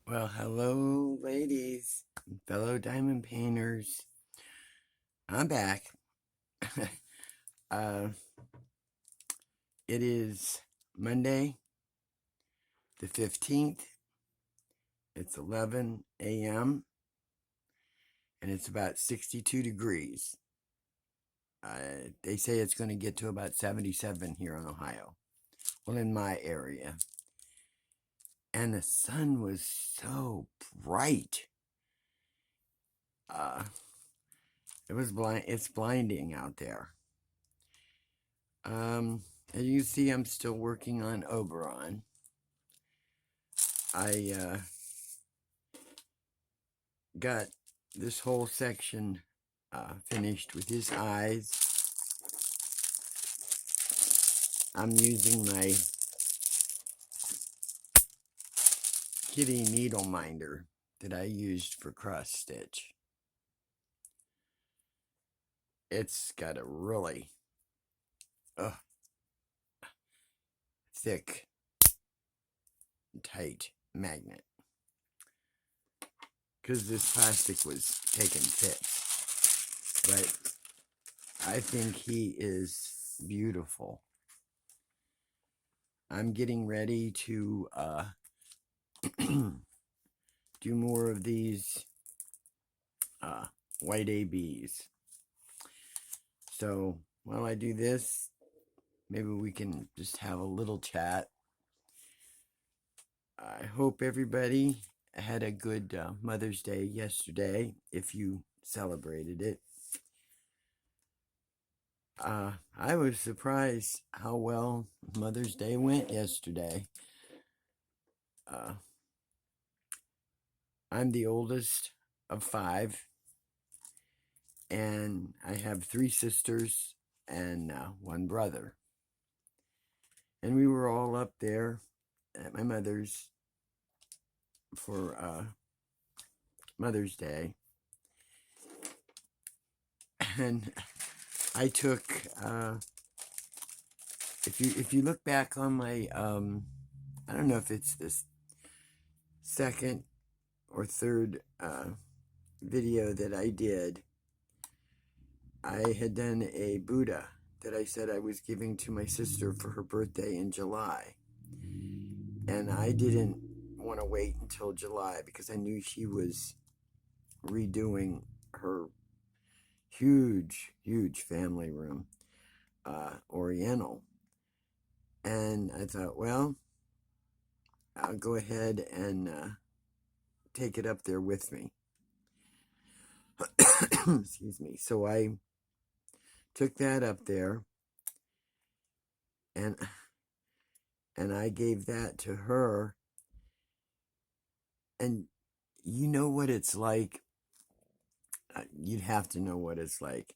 Well, hello, ladies, fellow diamond painters. I'm back. uh, it is Monday, the 15th. It's 11 a.m. and it's about 62 degrees. They say it's going to get to about 77 here in Ohio. Well, in my area. And the sun was so bright. Uh, it's blinding out there. As you see, I'm still working on Oberon. I got this whole section finished with his eyes. I'm using my kitty needle minder that I used for cross stitch. It's got a really thick, tight magnet because this plastic was taking fits. But I think he is beautiful. I'm getting ready to do more of these white ABs. So while I do this, maybe we can just have a little chat. I hope everybody had a good Mother's Day yesterday, if you celebrated it. I was surprised how well Mother's Day went yesterday. I'm the oldest of 5, and I have 3 sisters and 1 brother. And we were all up there at my mother's for Mother's Day. And I took, if you look back on my, I don't know if it's this second or third video that I did, I had done a Buddha that I said I was giving to my sister for her birthday in July. And I didn't want to wait until July because I knew she was redoing her huge family room, Oriental. And I thought, well, I'll go ahead and take it up there with me. Excuse me. So I took that up there, and I gave that to her. And you know what it's like. You'd have to know what it's like.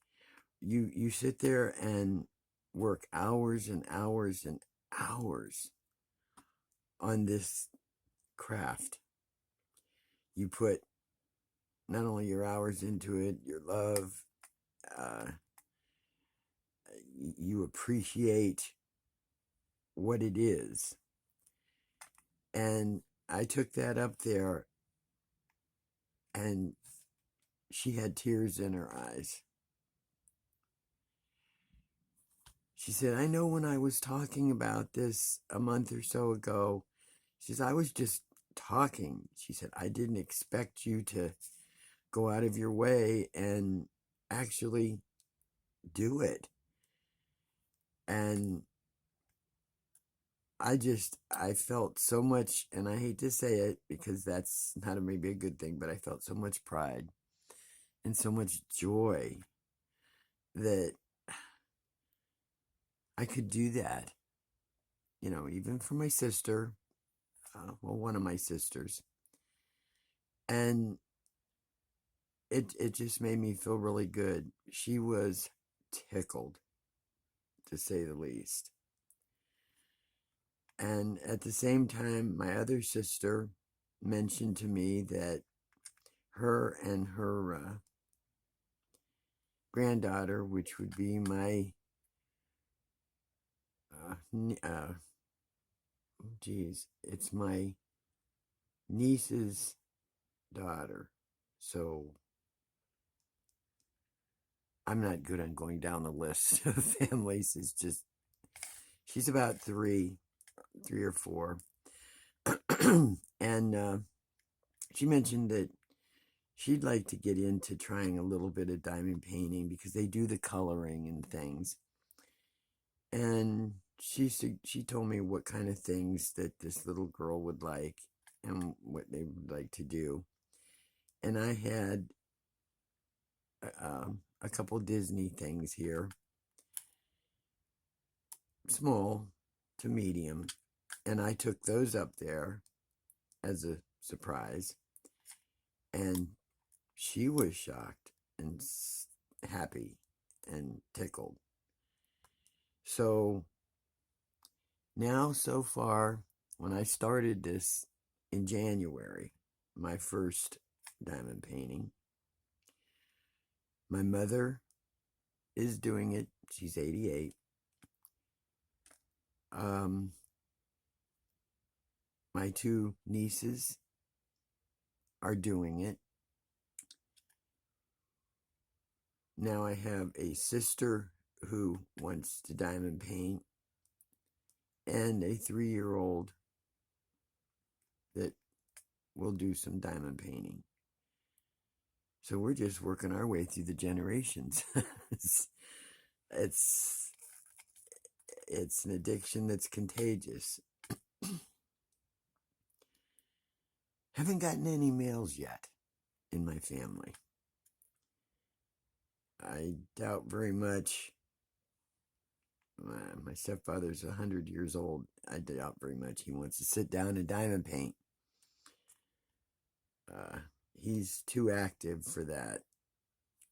You sit there and work hours and hours and hours on this craft. You put not only your hours into it, your love, you appreciate what it is. And I took that up there, and she had tears in her eyes. She said, I know when I was talking about this a month or so ago, she says, I was just talking. She said, I didn't expect you to go out of your way and actually do it. And I felt so much, and I hate to say it because that's not maybe a good thing, but I felt so much pride and so much joy that I could do that, even for my sister, one of my sisters. And it just made me feel really good. She was tickled, to say the least. And at the same time, my other sister mentioned to me that her and her granddaughter, which would be my it's my niece's daughter. So I'm not good on going down the list of families. It's just, she's about three or four. And she mentioned that she'd like to get into trying a little bit of diamond painting because they do the coloring and things. And she told me what kind of things that this little girl would like and what they would like to do. And I had a couple Disney things here, small to medium, and I took those up there as a surprise, and she was shocked and happy and tickled. So now, so far, when I started this in January, my first diamond painting, my mother is doing it. She's 88. My two nieces are doing it. Now I have a sister who wants to diamond paint and a 3-year-old that will do some diamond painting. So we're just working our way through the generations. it's an addiction that's contagious. Haven't gotten any males yet in my family. I doubt very much. My stepfather's 100 years old. I doubt very much he wants to sit down and diamond paint. He's too active for that.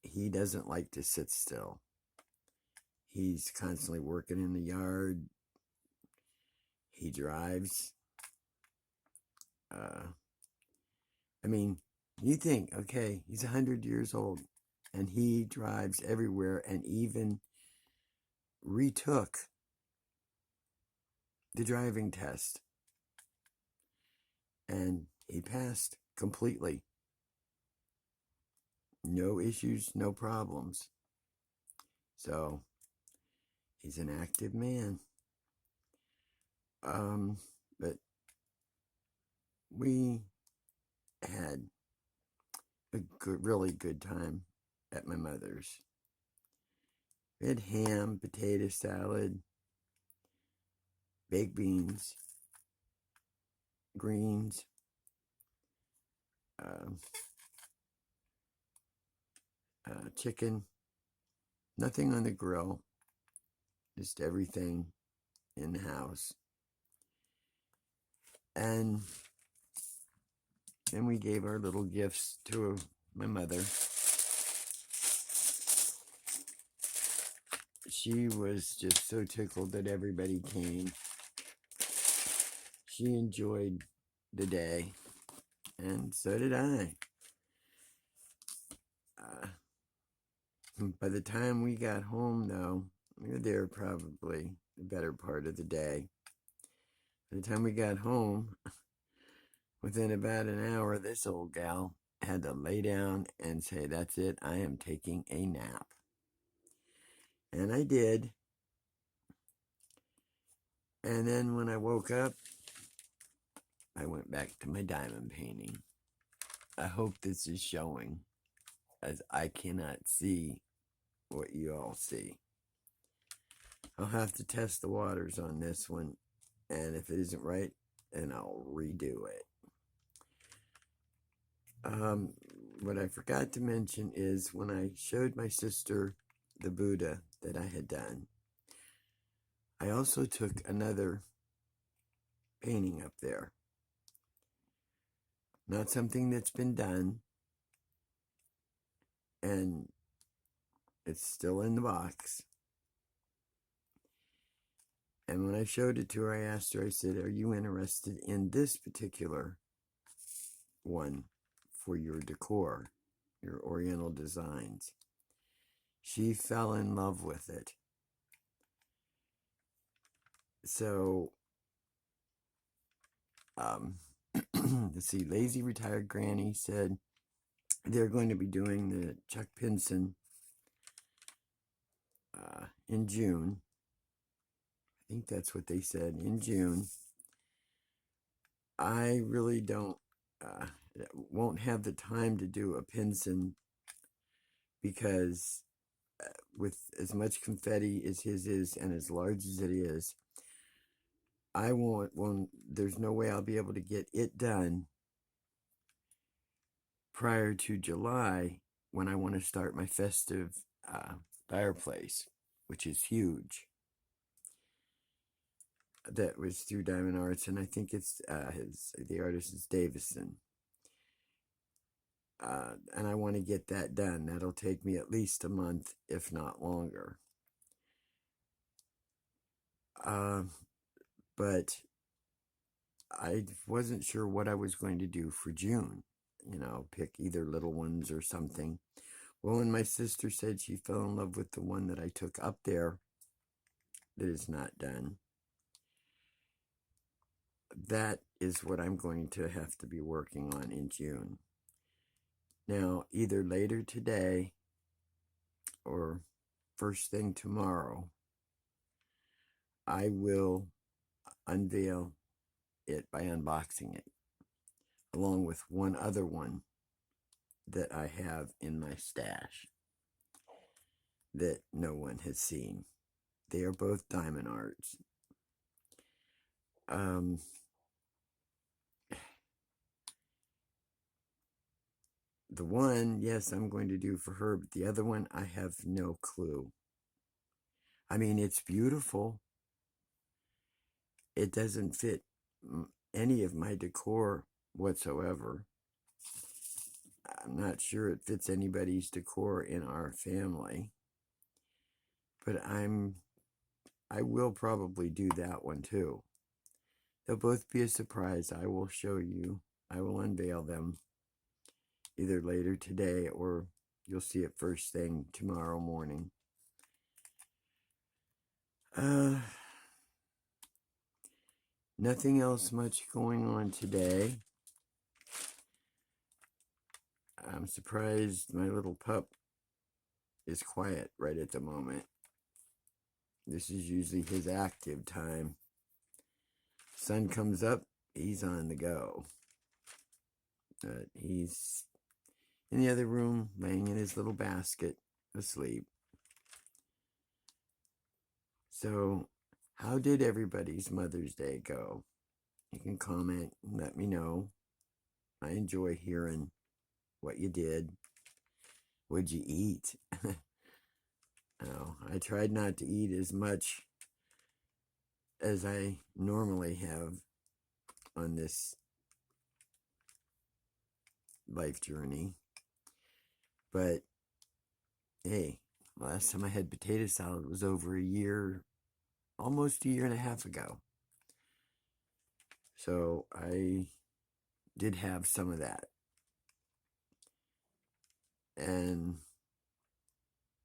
He doesn't like to sit still. He's constantly working in the yard. He drives. I mean, you think, okay, he's 100 years old and he drives everywhere and even retook the driving test. And he passed completely. No issues, no problems. So he's an active man. But we had a really good time at my mother's. We had ham, potato salad, baked beans, greens, chicken, nothing on the grill, just everything in the house. And then we gave our little gifts to my mother. She was just so tickled that everybody came. She enjoyed the day, and so did I. By the time we got home, though, we were there probably the better part of the day. By the time we got home, within about an hour, this old gal had to lay down and say, "That's it, I am taking a nap." And I did. And then when I woke up, I went back to my diamond painting. I hope this is showing, as I cannot see what you all see. I'll have to test the waters on this one, and if it isn't right, then I'll redo it. What I forgot to mention is when I showed my sister the Buddha that I had done, I also took another painting up there. Not something that's been done, and it's still in the box. And when I showed it to her, I asked her, I said, "Are you interested in this particular one for your decor, your Oriental designs?" She fell in love with it. So, let's see, Lazy Retired Granny said they're going to be doing the Chuck Pinson in June. I think that's what they said, in June. I really won't have the time to do a Pinson because with as much confetti as his is and as large as it is, I there's no way I'll be able to get it done prior to July when I want to start my festive fireplace, which is huge. That was through Diamond Arts, and I think it's the artist is Davison. And I want to get that done. That'll take me at least a month, if not longer. But I wasn't sure what I was going to do for June. Pick either little ones or something. Well, when my sister said she fell in love with the one that I took up there that is not done, that is what I'm going to have to be working on in June. Now, either later today or first thing tomorrow, I will unveil it by unboxing it, along with one other one that I have in my stash that no one has seen. They are both Diamond Arts. The one, yes, I'm going to do for her, but the other one, I have no clue. I mean, it's beautiful. It doesn't fit any of my decor whatsoever. I'm not sure it fits anybody's decor in our family, but I will probably do that one too. They'll both be a surprise. I will show you. I will unveil them either later today or you'll see it first thing tomorrow morning. Nothing else much going on today. I'm surprised my little pup is quiet right at the moment. This is usually his active time. Sun comes up, he's on the go. He's in the other room, laying in his little basket, asleep. So, how did everybody's Mother's Day go? You can comment and let me know. I enjoy hearing what you did. What'd you eat? I tried not to eat as much as I normally have on this life journey. But, hey, last time I had potato salad was over a year, almost a year and a half ago. So I did have some of that. And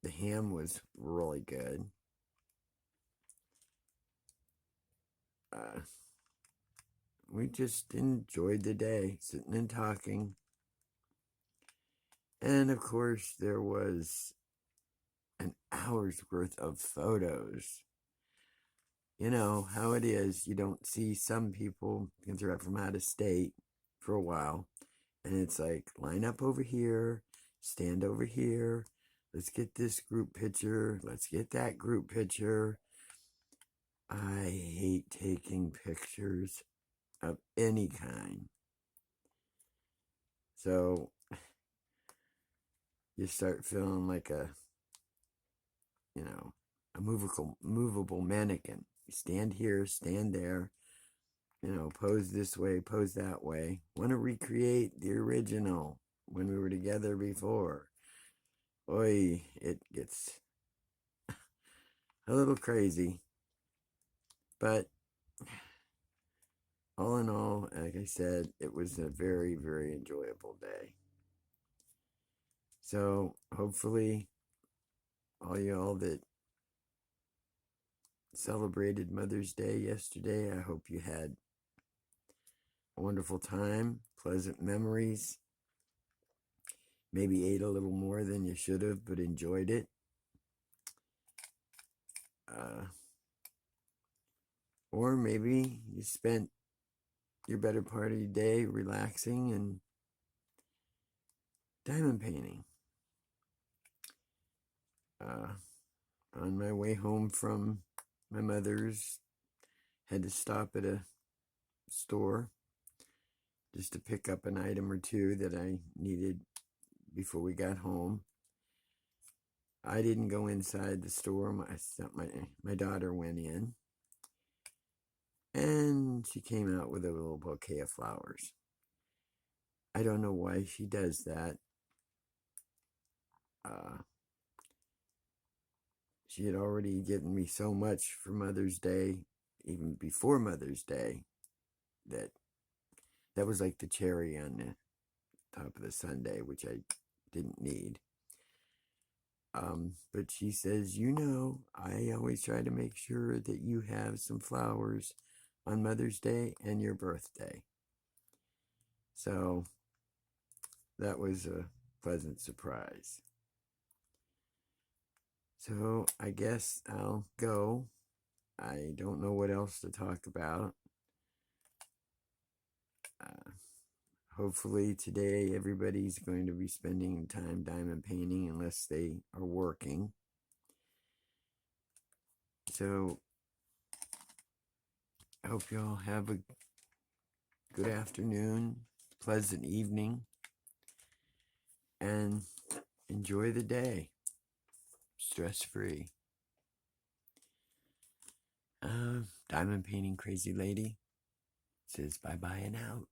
the ham was really good. We just enjoyed the day, sitting and talking. And of course, there was an hour's worth of photos. You know how it is. You don't see some people because they're from out of state for a while. And it's like, line up over here, stand over here. Let's get this group picture. Let's get that group picture. I hate taking pictures of any kind. So you start feeling like a movable mannequin. You stand here, stand there, pose this way, pose that way. Want to recreate the original when we were together before. Boy, it gets a little crazy. But all in all, like I said, it was a very, very enjoyable day. So hopefully all y'all that celebrated Mother's Day yesterday, I hope you had wonderful time, pleasant memories. Maybe ate a little more than you should have, but enjoyed it. Or maybe you spent your better part of your day relaxing and diamond painting. On my way home from my mother's, had to stop at a store just to pick up an item or two that I needed before we got home. I didn't go inside the store. My daughter went in, and she came out with a little bouquet of flowers. I don't know why she does that. She had already given me so much for Mother's Day, even before Mother's Day, that was like the cherry on the top of the sundae, which I didn't need. But she says, I always try to make sure that you have some flowers on Mother's Day and your birthday. So that was a pleasant surprise. So I guess I'll go. I don't know what else to talk about. Hopefully today everybody's going to be spending time diamond painting unless they are working. So I hope you all have a good afternoon, pleasant evening, and enjoy the day, stress-free. Diamond Painting Crazy Lady says bye-bye and out.